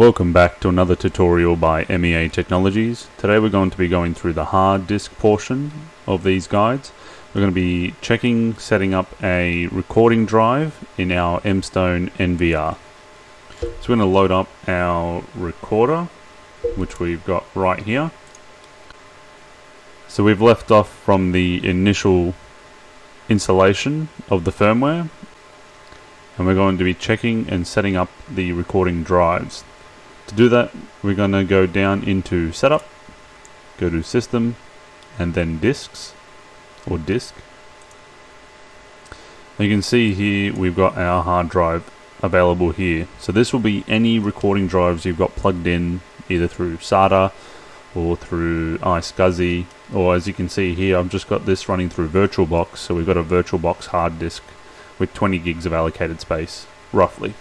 Welcome back to another tutorial by MEA Technologies. Today we're going to be going through the hard disk portion of these guides. We're going to be checking setting up a recording drive in our Emstone NVR. So we're going to load up our recorder, which we've got right here. So we've left off from the initial installation of the firmware, and we're going to be checking and setting up the recording drives. To do that, we're going to go down into Setup, go to System, and then Disks, or Disk. And you can see here we've got our hard drive available here. So this will be any recording drives you've got plugged in either through SATA or through iSCSI, or as you can see here, I've just got this running through VirtualBox. So we've got a VirtualBox hard disk with 20 gigs of allocated space, roughly.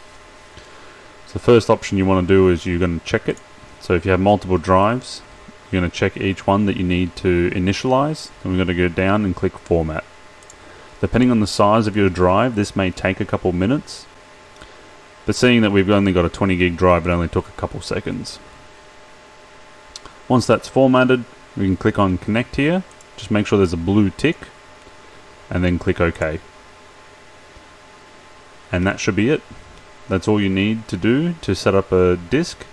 So the first option you want to do is you're going to check it. So if you have multiple drives, you're going to check each one that you need to initialize. And we're going to go down and click Format. Depending on the size of your drive, this may take a couple minutes. But seeing that we've only got a 20 gig drive, it only took a couple seconds. Once that's formatted, we can click on Connect here. Just make sure there's a blue tick, and then click OK. And that should be it. That's all you need to do to set up a disk.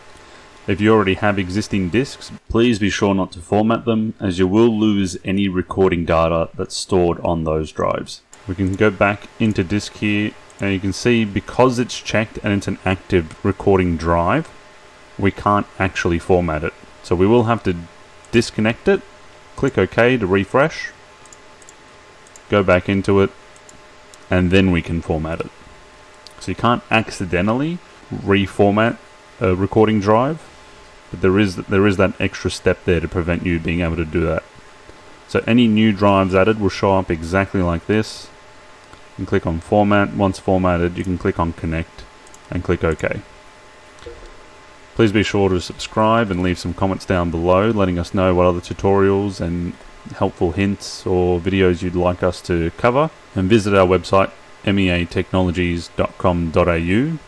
If you already have existing disks, please be sure not to format them, as you will lose any recording data that's stored on those drives. We can go back into disk here, and you can see because it's checked and it's an active recording drive, we can't actually format it. So we will have to disconnect it, click OK to refresh, go back into it, and then we can format it. So you can't accidentally reformat a recording drive, but there is that extra step there to prevent you being able to do that. So any new drives added will show up exactly like this. You can click on Format. Once formatted, you can click on Connect and click OK. Please be sure to subscribe and leave some comments down below letting us know what other tutorials and helpful hints or videos you'd like us to cover, and visit our website meatechnologies.com.au,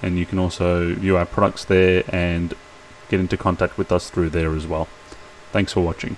and you can also view our products there and get into contact with us through there as well. Thanks for watching.